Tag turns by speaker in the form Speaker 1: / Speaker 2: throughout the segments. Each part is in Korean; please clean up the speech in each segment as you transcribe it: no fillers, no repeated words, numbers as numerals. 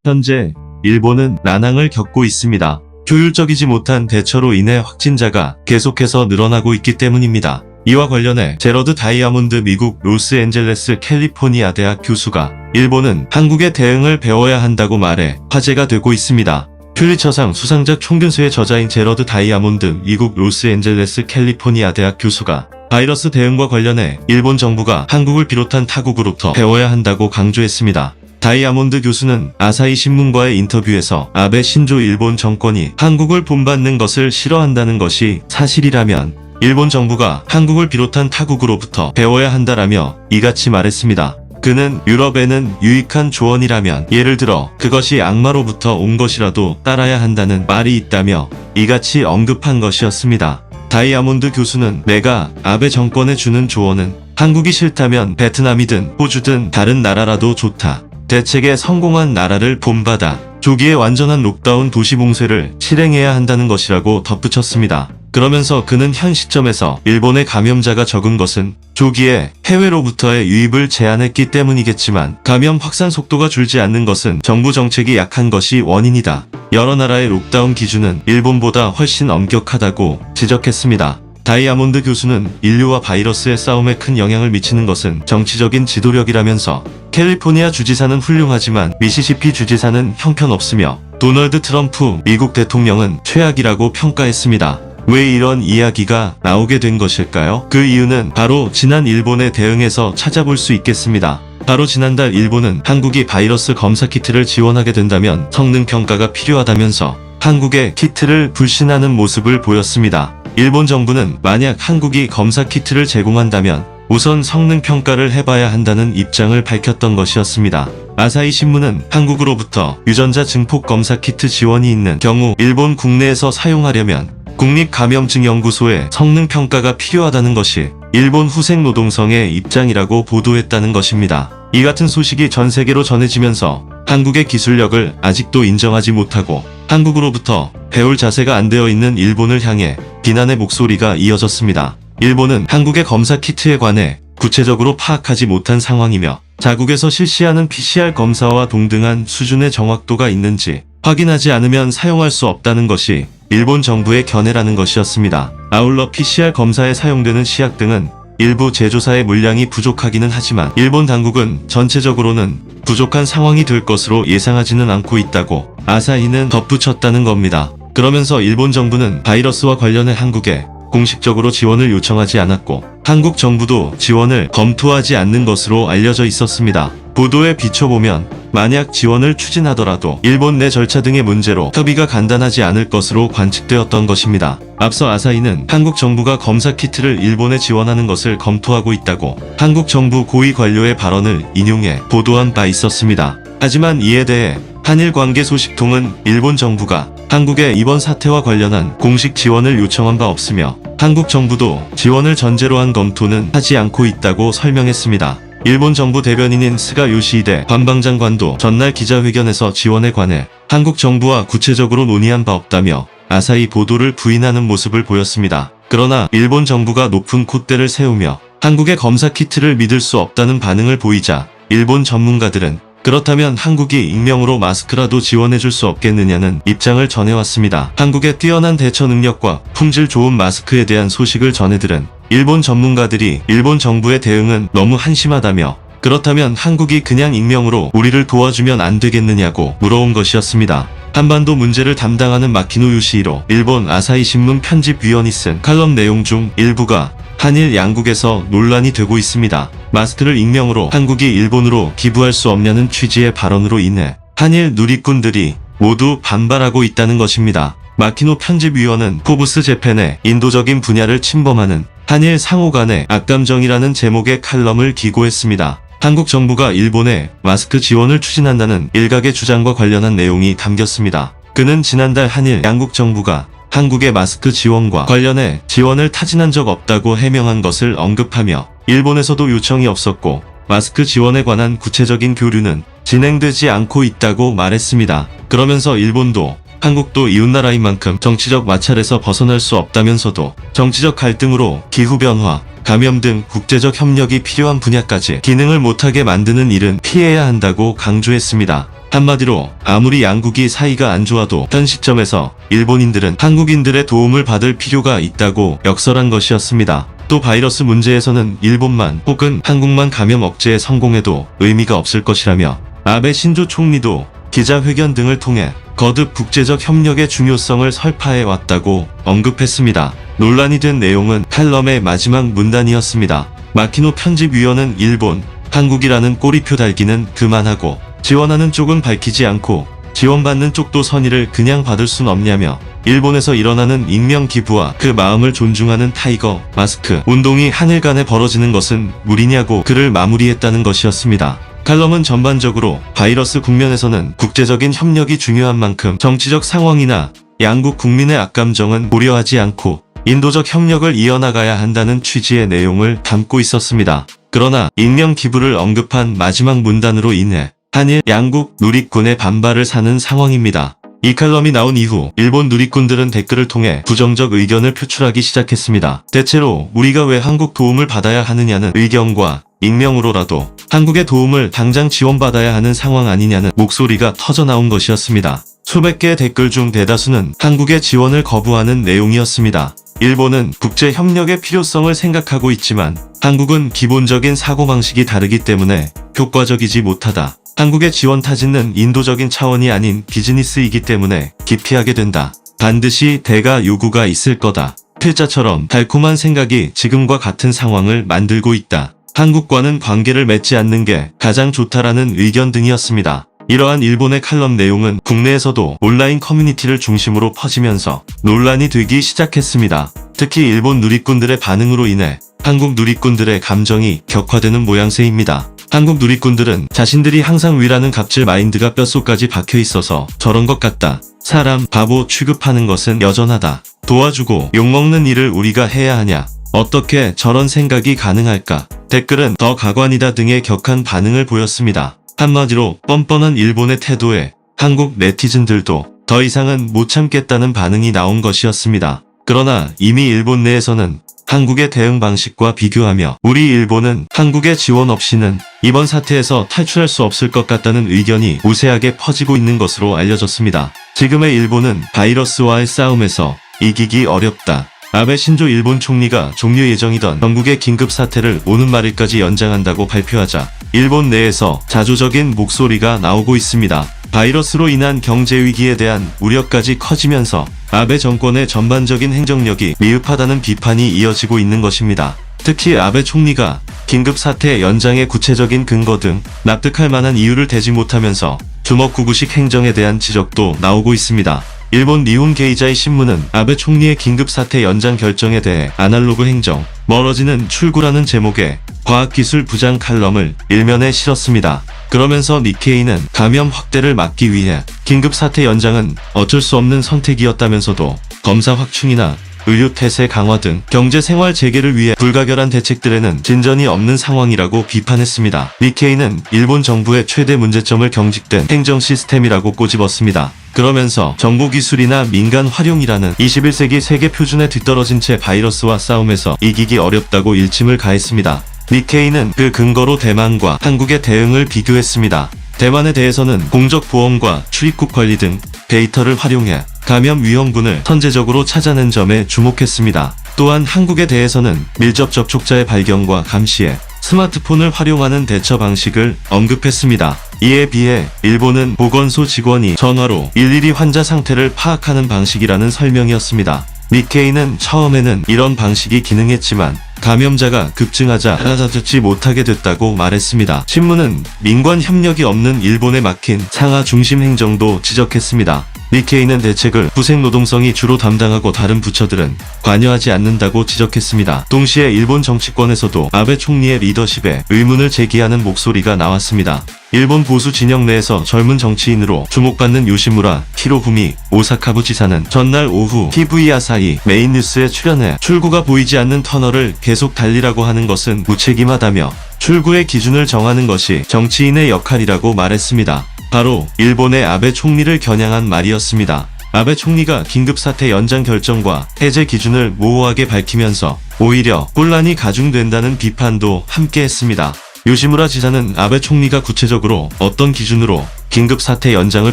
Speaker 1: 현재 일본은 난항을 겪고 있습니다. 효율적이지 못한 대처로 인해 확진자가 계속해서 늘어나고 있기 때문입니다. 이와 관련해 제러드 다이아몬드 미국 로스앤젤레스 캘리포니아 대학 교수가 일본은 한국의 대응을 배워야 한다고 말해 화제가 되고 있습니다. 퓰리처상 수상작 총균수의 저자인 제러드 다이아몬드 미국 로스앤젤레스 캘리포니아 대학 교수가 바이러스 대응과 관련해 일본 정부가 한국을 비롯한 타국으로부터 배워야 한다고 강조했습니다. 다이아몬드 교수는 아사히 신문과의 인터뷰에서 아베 신조 일본 정권이 한국을 본받는 것을 싫어한다는 것이 사실이라면 일본 정부가 한국을 비롯한 타국으로부터 배워야 한다라며 이같이 말했습니다. 그는 유럽에는 유익한 조언이라면 예를 들어 그것이 악마로부터 온 것이라도 따라야 한다는 말이 있다며 이같이 언급한 것이었습니다. 다이아몬드 교수는 내가 아베 정권에 주는 조언은 한국이 싫다면 베트남이든 호주든 다른 나라라도 좋다. 대책에 성공한 나라를 본받아 조기에 완전한 록다운 도시 봉쇄를 실행해야 한다는 것이라고 덧붙였습니다. 그러면서 그는 현 시점에서 일본의 감염자가 적은 것은 조기에 해외로부터의 유입을 제한했기 때문이겠지만 감염 확산 속도가 줄지 않는 것은 정부 정책이 약한 것이 원인이다. 여러 나라의 록다운 기준은 일본보다 훨씬 엄격하다고 지적했습니다. 다이아몬드 교수는 인류와 바이러스의 싸움에 큰 영향을 미치는 것은 정치적인 지도력이라면서 캘리포니아 주지사는 훌륭하지만 미시시피 주지사는 형편없으며 도널드 트럼프 미국 대통령은 최악이라고 평가했습니다. 왜 이런 이야기가 나오게 된 것일까요? 그 이유는 바로 지난 일본의 대응에서 찾아볼 수 있겠습니다. 바로 지난달 일본은 한국이 바이러스 검사 키트를 지원하게 된다면 성능평가가 필요하다면서 한국의 키트를 불신하는 모습을 보였습니다. 일본 정부는 만약 한국이 검사 키트를 제공한다면 우선 성능평가를 해봐야 한다는 입장을 밝혔던 것이었습니다. 아사히 신문은 한국으로부터 유전자 증폭 검사 키트 지원이 있는 경우 일본 국내에서 사용하려면 국립감염증연구소의 성능평가가 필요하다는 것이 일본 후생노동성의 입장이라고 보도했다는 것입니다. 이 같은 소식이 전 세계로 전해지면서 한국의 기술력을 아직도 인정하지 못하고 한국으로부터 배울 자세가 안 되어 있는 일본을 향해 비난의 목소리가 이어졌습니다. 일본은 한국의 검사 키트에 관해 구체적으로 파악하지 못한 상황이며 자국에서 실시하는 PCR 검사와 동등한 수준의 정확도가 있는지 확인하지 않으면 사용할 수 없다는 것이 일본 정부의 견해라는 것이었습니다. 아울러 PCR 검사에 사용되는 시약 등은 일부 제조사의 물량이 부족하기는 하지만 일본 당국은 전체적으로는 부족한 상황이 될 것으로 예상하지는 않고 있다고 아사히는 덧붙였다는 겁니다. 그러면서 일본 정부는 바이러스와 관련해 한국에 공식적으로 지원을 요청하지 않았고 한국 정부도 지원을 검토하지 않는 것으로 알려져 있었습니다. 보도에 비춰보면 만약 지원을 추진하더라도 일본 내 절차 등의 문제로 협의가 간단하지 않을 것으로 관측되었던 것입니다. 앞서 아사히는 한국 정부가 검사 키트를 일본에 지원하는 것을 검토하고 있다고 한국 정부 고위 관료의 발언을 인용해 보도한 바 있었습니다. 하지만 이에 대해 한일관계소식통은 일본 정부가 한국의 이번 사태와 관련한 공식 지원을 요청한 바 없으며 한국 정부도 지원을 전제로 한 검토는 하지 않고 있다고 설명했습니다. 일본 정부 대변인인 스가 요시히데 관방장관도 전날 기자회견에서 지원에 관해 한국 정부와 구체적으로 논의한 바 없다며 아사히 보도를 부인하는 모습을 보였습니다. 그러나 일본 정부가 높은 콧대를 세우며 한국의 검사 키트를 믿을 수 없다는 반응을 보이자 일본 전문가들은 그렇다면 한국이 익명으로 마스크라도 지원해줄 수 없겠느냐는 입장을 전해왔습니다. 한국의 뛰어난 대처 능력과 품질 좋은 마스크에 대한 소식을 전해들은 일본 전문가들이 일본 정부의 대응은 너무 한심하다며 그렇다면 한국이 그냥 익명으로 우리를 도와주면 안 되겠느냐고 물어온 것이었습니다. 한반도 문제를 담당하는 마키노 요시히로 일본 아사히 신문 편집위원이 쓴 칼럼 내용 중 일부가 한일 양국에서 논란이 되고 있습니다. 마스크를 익명으로 한국이 일본으로 기부할 수 없냐는 취지의 발언으로 인해 한일 누리꾼들이 모두 반발하고 있다는 것입니다. 마키노 편집위원은 포브스 재팬의 인도적인 분야를 침범하는 한일 상호 간의 악감정이라는 제목의 칼럼을 기고했습니다. 한국 정부가 일본에 마스크 지원을 추진한다는 일각의 주장과 관련한 내용이 담겼습니다. 그는 지난달 한일 양국 정부가 한국의 마스크 지원과 관련해 지원을 타진한 적 없다고 해명한 것을 언급하며 일본에서도 요청이 없었고 마스크 지원에 관한 구체적인 교류는 진행되지 않고 있다고 말했습니다. 그러면서 일본도 한국도 이웃나라인 만큼 정치적 마찰에서 벗어날 수 없다면서도 정치적 갈등으로 기후변화, 감염 등 국제적 협력이 필요한 분야까지 기능을 못하게 만드는 일은 피해야 한다고 강조했습니다. 한마디로 아무리 양국이 사이가 안 좋아도 현 시점에서 일본인들은 한국인들의 도움을 받을 필요가 있다고 역설한 것이었습니다. 또 바이러스 문제에서는 일본만 혹은 한국만 감염 억제에 성공해도 의미가 없을 것이라며 아베 신조 총리도 기자회견 등을 통해 거듭 국제적 협력의 중요성을 설파해 왔다고 언급했습니다. 논란이 된 내용은 칼럼의 마지막 문단이었습니다. 마키노 편집위원은 일본, 한국이라는 꼬리표 달기는 그만하고 지원하는 쪽은 밝히지 않고 지원받는 쪽도 선의를 그냥 받을 순 없냐며 일본에서 일어나는 익명 기부와 그 마음을 존중하는 타이거 마스크 운동이 한일 간에 벌어지는 것은 무리냐고 글을 마무리했다는 것이었습니다. 칼럼은 전반적으로 바이러스 국면에서는 국제적인 협력이 중요한 만큼 정치적 상황이나 양국 국민의 악감정은 고려하지 않고 인도적 협력을 이어나가야 한다는 취지의 내용을 담고 있었습니다. 그러나 익명 기부를 언급한 마지막 문단으로 인해 한일 양국 누리꾼의 반발을 사는 상황입니다. 이 칼럼이 나온 이후 일본 누리꾼들은 댓글을 통해 부정적 의견을 표출하기 시작했습니다. 대체로 우리가 왜 한국 도움을 받아야 하느냐는 의견과 익명으로라도 한국의 도움을 당장 지원받아야 하는 상황 아니냐는 목소리가 터져나온 것이었습니다. 수백 개의 댓글 중 대다수는 한국의 지원을 거부하는 내용이었습니다. 일본은 국제협력의 필요성을 생각하고 있지만 한국은 기본적인 사고방식이 다르기 때문에 효과적이지 못하다. 한국의 지원 타진은 인도적인 차원이 아닌 비즈니스이기 때문에 기피하게 된다. 반드시 대가 요구가 있을 거다. 필자처럼 달콤한 생각이 지금과 같은 상황을 만들고 있다. 한국과는 관계를 맺지 않는 게 가장 좋다라는 의견 등이었습니다. 이러한 일본의 칼럼 내용은 국내에서도 온라인 커뮤니티를 중심으로 퍼지면서 논란이 되기 시작했습니다. 특히 일본 누리꾼들의 반응으로 인해 한국 누리꾼들의 감정이 격화되는 모양새입니다. 한국 누리꾼들은 자신들이 항상 위라는 갑질 마인드가 뼛속까지 박혀 있어서 저런 것 같다. 사람 바보 취급하는 것은 여전하다. 도와주고 욕먹는 일을 우리가 해야 하냐. 어떻게 저런 생각이 가능할까. 댓글은 더 가관이다 등의 격한 반응을 보였습니다. 한마디로 뻔뻔한 일본의 태도에 한국 네티즌들도 더 이상은 못 참겠다는 반응이 나온 것이었습니다. 그러나 이미 일본 내에서는 한국의 대응 방식과 비교하며 우리 일본은 한국의 지원 없이는 이번 사태에서 탈출할 수 없을 것 같다는 의견이 우세하게 퍼지고 있는 것으로 알려졌습니다. 지금의 일본은 바이러스와의 싸움에서 이기기 어렵다. 아베 신조 일본 총리가 종료 예정이던 전국의 긴급 사태를 오는 말일까지 연장한다고 발표하자 일본 내에서 자조적인 목소리가 나오고 있습니다. 바이러스로 인한 경제 위기에 대한 우려까지 커지면서 아베 정권의 전반적인 행정력이 미흡하다는 비판이 이어지고 있는 것입니다. 특히 아베 총리가 긴급사태 연장의 구체적인 근거 등 납득할 만한 이유를 대지 못하면서 주먹구구식 행정에 대한 지적도 나오고 있습니다. 일본 니혼 게이자이 신문은 아베 총리의 긴급사태 연장 결정에 대해 아날로그 행정, 멀어지는 출구라는 제목의 과학기술 부장 칼럼을 일면에 실었습니다. 그러면서 니케이는 감염 확대를 막기 위해 긴급사태 연장은 어쩔 수 없는 선택이었다면서도 검사 확충이나 의료 태세 강화 등 경제 생활 재개를 위해 불가결한 대책들에는 진전이 없는 상황이라고 비판했습니다. 니케이는 일본 정부의 최대 문제점을 경직된 행정 시스템이라고 꼬집었습니다. 그러면서 정보기술이나 민간 활용이라는 21세기 세계 표준에 뒤떨어진 채 바이러스와 싸움에서 이기기 어렵다고 일침을 가했습니다. 니케이는 그 근거로 대만과 한국의 대응을 비교했습니다. 대만에 대해서는 공적 보험과 출입국 관리 등 데이터를 활용해 감염 위험군을 선제적으로 찾아낸 점에 주목했습니다. 또한 한국에 대해서는 밀접 접촉자의 발견과 감시에 스마트폰을 활용하는 대처 방식을 언급했습니다. 이에 비해 일본은 보건소 직원이 전화로 일일이 환자 상태를 파악하는 방식이라는 설명이었습니다. 니케이는 처음에는 이런 방식이 기능했지만 감염자가 급증하자 따라잡지 못하게 됐다고 말했습니다. 신문은 민관 협력이 없는 일본에 막힌 상하 중심 행정도 지적했습니다. 니케이는 대책을 후생노동성이 주로 담당하고 다른 부처들은 관여하지 않는다고 지적했습니다. 동시에 일본 정치권에서도 아베 총리의 리더십에 의문을 제기하는 목소리가 나왔습니다. 일본 보수 진영 내에서 젊은 정치인으로 주목받는 요시무라 히로부미 오사카부 지사는 전날 오후 TV 아사히 메인 뉴스에 출연해 출구가 보이지 않는 터널을 계속 달리라고 하는 것은 무책임하다며 출구의 기준을 정하는 것이 정치인의 역할이라고 말했습니다. 바로 일본의 아베 총리를 겨냥한 말이었습니다. 아베 총리가 긴급사태 연장 결정과 해제 기준을 모호하게 밝히면서 오히려 혼란이 가중된다는 비판도 함께 했습니다. 요시무라 지사는 아베 총리가 구체적으로 어떤 기준으로 긴급사태 연장을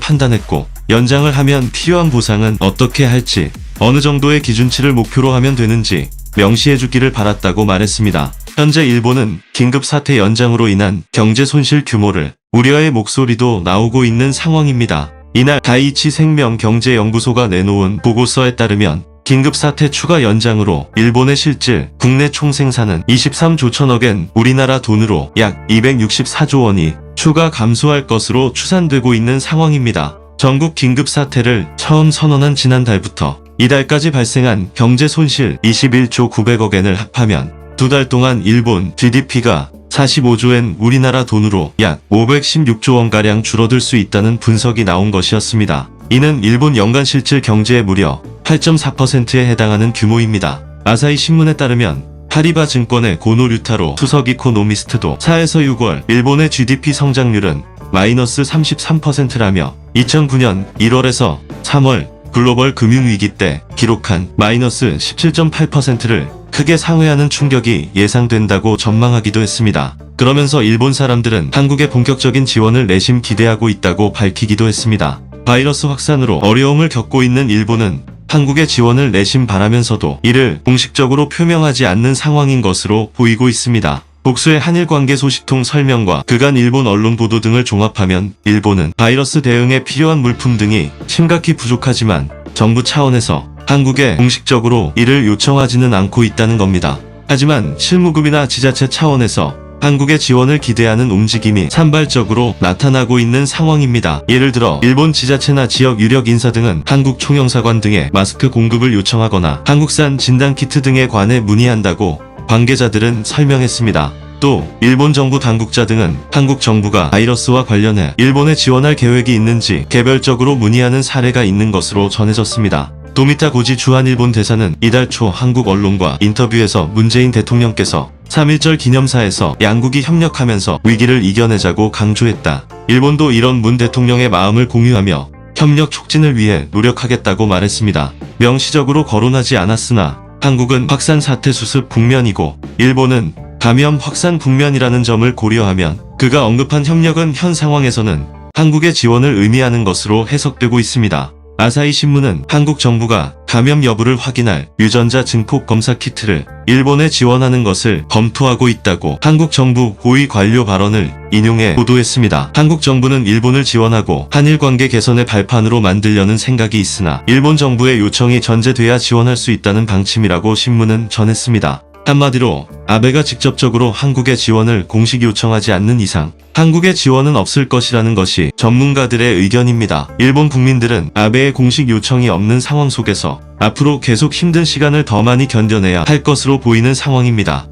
Speaker 1: 판단했고, 연장을 하면 필요한 보상은 어떻게 할지, 어느 정도의 기준치를 목표로 하면 되는지 명시해주기를 바랐다고 말했습니다. 현재 일본은 긴급사태 연장으로 인한 경제 손실 규모를 우려의 목소리도 나오고 있는 상황입니다. 이날 다이이치 생명경제연구소가 내놓은 보고서에 따르면 긴급사태 추가 연장으로 일본의 실질 국내 총생산은 23조 천억엔, 우리나라 돈으로 약 264조 원이 추가 감소할 것으로 추산되고 있는 상황입니다. 전국 긴급사태를 처음 선언한 지난달부터 이달까지 발생한 경제 손실 21조 900억엔을 합하면 두 달 동안 일본 GDP가 45조엔, 우리나라 돈으로 약 516조 원가량 줄어들 수 있다는 분석이 나온 것이었습니다. 이는 일본 연간 실질 경제의 무려 8.4%에 해당하는 규모입니다. 아사히 신문에 따르면 파리바 증권의 고노 류타로 수석 이코노미스트도 4에서 6월 일본의 GDP 성장률은 마이너스 33%라며 2009년 1월에서 3월 글로벌 금융위기 때 기록한 마이너스 17.8%를 크게 상회하는 충격이 예상된다고 전망하기도 했습니다. 그러면서 일본 사람들은 한국의 본격적인 지원을 내심 기대하고 있다고 밝히기도 했습니다. 바이러스 확산으로 어려움을 겪고 있는 일본은 한국의 지원을 내심 바라면서도 이를 공식적으로 표명하지 않는 상황인 것으로 보이고 있습니다. 복수의 한일 관계 소식통 설명과 그간 일본 언론 보도 등을 종합하면 일본은 바이러스 대응에 필요한 물품 등이 심각히 부족하지만 정부 차원에서 한국에 공식적으로 이를 요청하지는 않고 있다는 겁니다. 하지만 실무급이나 지자체 차원에서 한국의 지원을 기대하는 움직임이 산발적으로 나타나고 있는 상황입니다. 예를 들어 일본 지자체나 지역 유력 인사 등은 한국 총영사관 등에 마스크 공급을 요청하거나 한국산 진단키트 등에 관해 문의한다고 관계자들은 설명했습니다. 또 일본 정부 당국자 등은 한국 정부가 바이러스와 관련해 일본에 지원할 계획이 있는지 개별적으로 문의하는 사례가 있는 것으로 전해졌습니다. 도미타 고지 주한일본 대사는 이달 초 한국 언론과 인터뷰에서 문재인 대통령께서 3.1절 기념사에서 양국이 협력하면서 위기를 이겨내자고 강조했다. 일본도 이런 문 대통령의 마음을 공유하며 협력 촉진을 위해 노력하겠다고 말했습니다. 명시적으로 거론하지 않았으나 한국은 확산 사태 수습 국면이고 일본은 감염 확산 국면이라는 점을 고려하면 그가 언급한 협력은 현 상황에서는 한국의 지원을 의미하는 것으로 해석되고 있습니다. 아사히 신문은 한국 정부가 감염 여부를 확인할 유전자 증폭 검사 키트를 일본에 지원하는 것을 검토하고 있다고 한국 정부 고위 관료 발언을 인용해 보도했습니다. 한국 정부는 일본을 지원하고 한일 관계 개선의 발판으로 만들려는 생각이 있으나 일본 정부의 요청이 전제돼야 지원할 수 있다는 방침이라고 신문은 전했습니다. 한마디로 아베가 직접적으로 한국의 지원을 공식 요청하지 않는 이상 한국의 지원은 없을 것이라는 것이 전문가들의 의견입니다. 일본 국민들은 아베의 공식 요청이 없는 상황 속에서 앞으로 계속 힘든 시간을 더 많이 견뎌내야 할 것으로 보이는 상황입니다.